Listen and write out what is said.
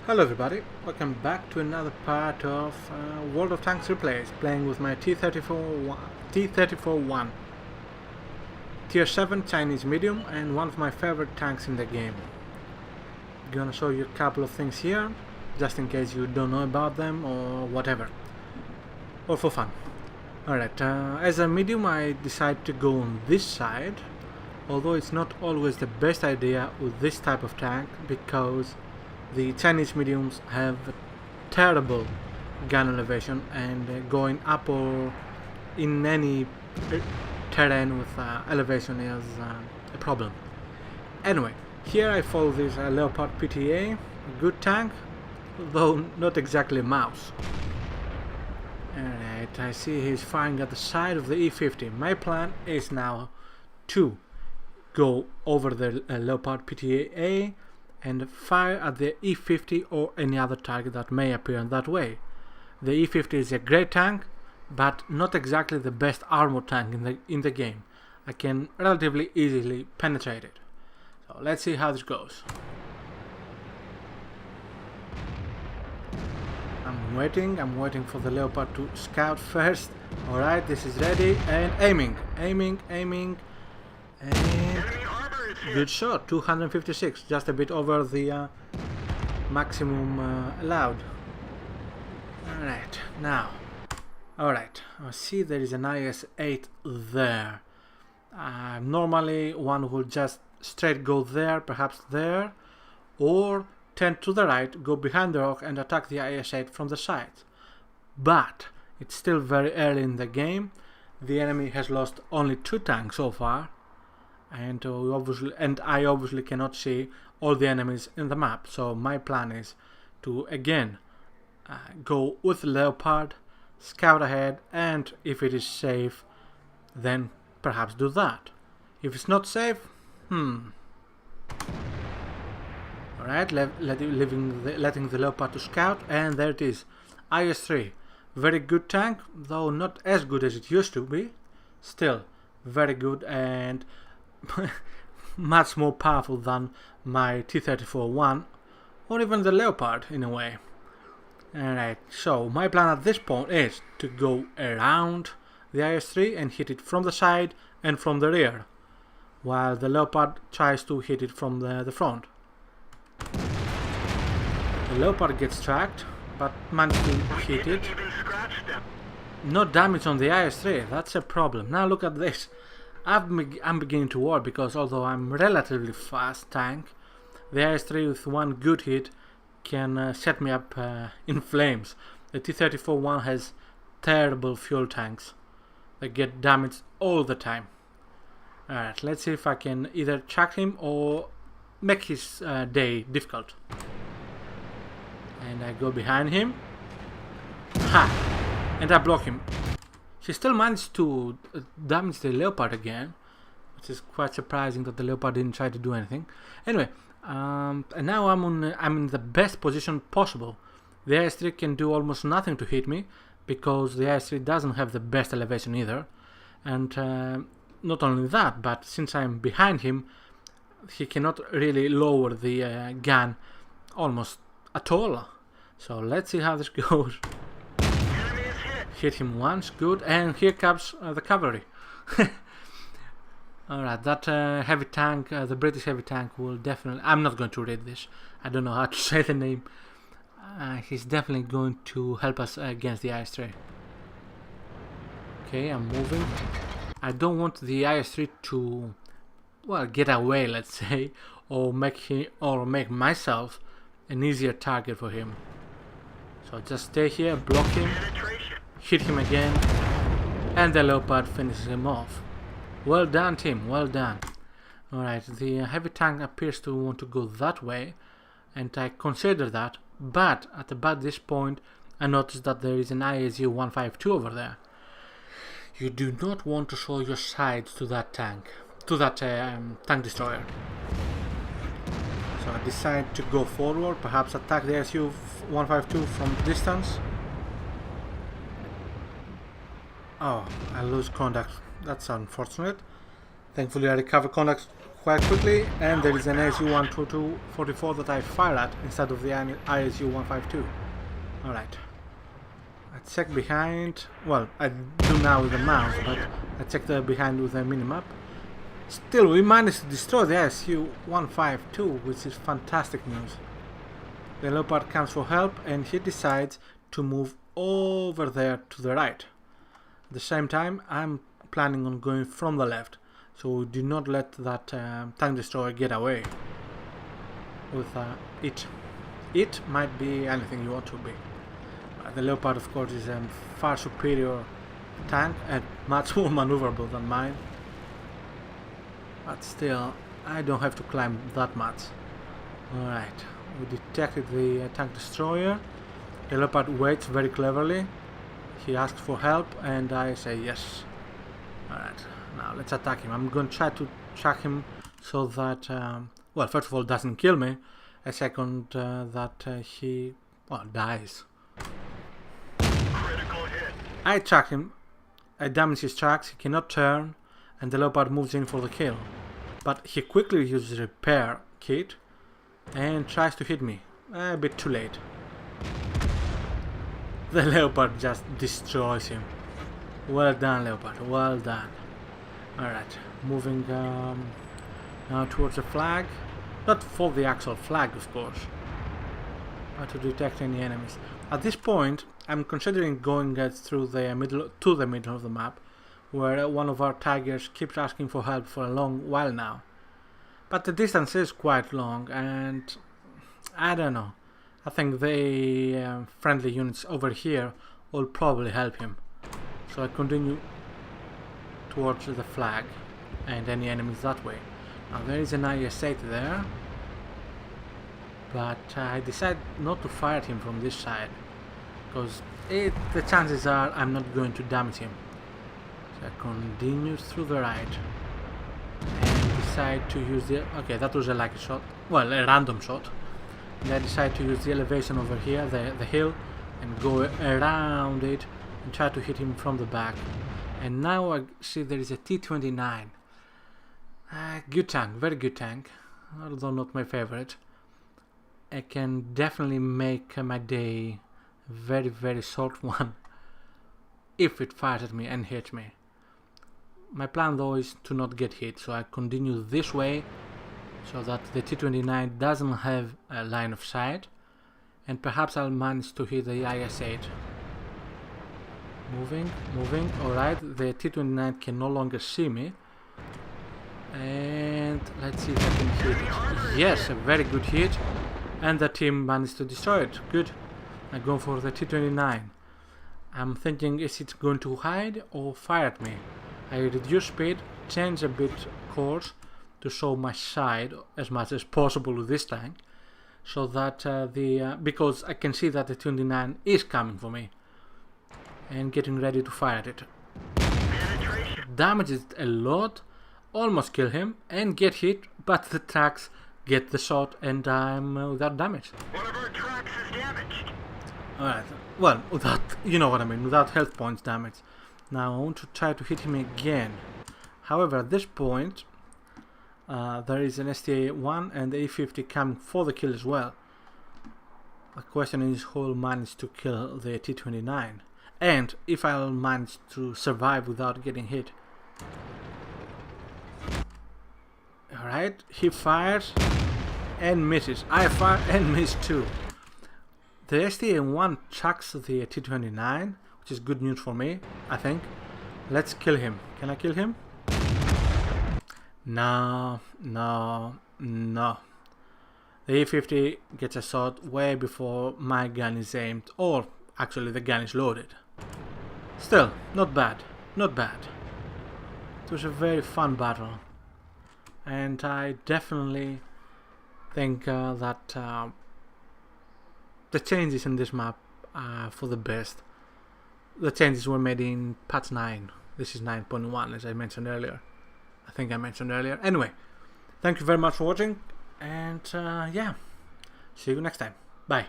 Hello everybody, welcome back to another part of World of Tanks Replays, playing with my T-34-1 Tier 7 Chinese medium and one of my favorite tanks in the game. Gonna show you a couple of things here, just in case you don't know about them or whatever, or for fun. Alright, as a medium I decided to go on this side, although it's not always the best idea with this type of tank because the Chinese mediums have terrible gun elevation, and going up or in any terrain with elevation is a problem. Anyway, here I follow this Leopard PTA, a good tank, though not exactly a mouse. Alright, I see he's firing at the side of the E50. My plan is now to go over the Leopard PTA and fire at the E50 or any other target that may appear that way. The E50 is a great tank, but not exactly the best armored tank in the game. I can relatively easily penetrate it. So let's see how this goes. I'm waiting for the Leopard to scout first. Alright, this is ready and aiming, and good shot, 256, just a bit over the maximum allowed. Alright, now, alright, I see there is an IS-8 there. Normally one will just straight go there, perhaps there, or turn to the right, go behind the rock and attack the IS-8 from the side. But it's still very early in the game. The enemy has lost only 2 tanks so far, and I obviously cannot see all the enemies in the map. So my plan is to again go with the Leopard, scout ahead, and if it is safe, then perhaps do that. If it's not safe, alright, letting the Leopard to scout, and there it is, IS-3. Very good tank, though not as good as it used to be. Still very good and much more powerful than my T-34-1 or even the Leopard in a way. Alright, so my plan at this point is to go around the IS-3 and hit it from the side and from the rear, while the Leopard tries to hit it from the front. The Leopard gets tracked, but managed to hit it. No damage on the IS-3, that's a problem. Now look at this. I'm beginning to worry because although I'm relatively fast tank, the IS-3 with one good hit can set me up in flames. The T-34-1 has terrible fuel tanks. They get damaged all the time. Alright, let's see if I can either track him or make his day difficult. And I go behind him. Ha! And I block him. She still managed to damage the Leopard again, which is quite surprising that the Leopard didn't try to do anything. Anyway, and now I'm in the best position possible. The IS-3 can do almost nothing to hit me because the IS-3 doesn't have the best elevation either. And not only that, but since I'm behind him, he cannot really lower the gun almost at all. So let's see how this goes. Hit him once, good, and here comes the cavalry. Alright, that heavy tank, the British heavy tank will definitely... I'm not going to read this, I don't know how to say the name. He's definitely going to help us against the IS-3. Okay, I'm moving. I don't want the IS-3 to, well, get away, let's say, or make myself an easier target for him. So just stay here, block him. Hit him again, and the Leopard finishes him off. Well done, team, well done. Alright, the heavy tank appears to want to go that way, and I consider that, but at about this point I noticed that there is an ISU 152 over there. You do not want to show your sides to that tank, tank destroyer. So I decide to go forward, perhaps attack the ISU 152 from distance. Oh, I lose contact. That's unfortunate. Thankfully I recover contact quite quickly, and there is an ISU-122-44 that I fire at instead of the ISU-152. Alright. I check behind, well, I do now with the mouse, but I check the behind with the minimap. Still, we managed to destroy the ISU-152, which is fantastic news. The Leopard comes for help, and he decides to move over there to the right. At the same time, I'm planning on going from the left, so do not let that tank destroyer get away with it. It might be anything you want to be. The Leopard, of course, is a far superior tank and much more maneuverable than mine. But still, I don't have to climb that much. Alright, we detected the tank destroyer. The Leopard waits very cleverly. He asks for help and I say yes. Alright, now let's attack him. I'm going to try to track him so that, well, first of all, doesn't kill me. A second, that he, well, dies. I track him, I damage his tracks, he cannot turn, and the Leopard moves in for the kill. But he quickly uses a repair kit and tries to hit me. A bit too late. The Leopard just destroys him. Well done, Leopard, well done. Alright, moving now towards the flag. Not for the actual flag, of course, but to detect any enemies. At this point, I'm considering going through the middle to the middle of the map, where one of our tigers keeps asking for help for a long while now. But the distance is quite long, and I don't know. I think the friendly units over here will probably help him. So I continue towards the flag and any enemies that way. Now there is an IS-8 there, but I decide not to fire at him from this side, because the chances are I'm not going to damage him. So I continue through the right and decide to use the, okay, that was a lucky shot, well, a random shot, and I decide to use the elevation over here, the hill, and go around it and try to hit him from the back. And now I see there is a T-29. Good tank, very good tank, although not my favorite. I can definitely make my day very, very short one if it fires at me and hits me. My plan though is to not get hit, so I continue this way so that the T-29 doesn't have a line of sight, and perhaps I'll manage to hit the IS-8. Moving, alright, the T-29 can no longer see me, and let's see if I can hit it. Yes, a very good hit, and the team managed to destroy it. Good. I go for the T-29. I'm thinking, is it going to hide or fire at me? I reduce speed, change a bit course to show my side as much as possible with this tank, so that because I can see that the T-29 is coming for me and getting ready to fire at it. Damage it a lot, almost kill him and get hit, but the tracks get the shot and I'm without damage. One of our tracks is damaged. Alright, well, without, you know what I mean, without health points damage. Now I want to try to hit him again. However, at this point, there is an STA-1 and A-50 coming for the kill as well. The question is who will manage to kill the T-29, and if I'll manage to survive without getting hit. Alright, he fires and misses. I fire and miss too. The STA-1 chucks the T-29, which is good news for me, I think. Let's kill him. Can I kill him? No. The A-50 gets a shot way before my gun is aimed, or actually the gun is loaded. Still, not bad. Not bad. It was a very fun battle. And I definitely think that the changes in this map are for the best. The changes were made in patch 9. This is 9.1, as I mentioned earlier. I think I mentioned earlier. Anyway, thank you very much for watching, and yeah, see you next time. Bye.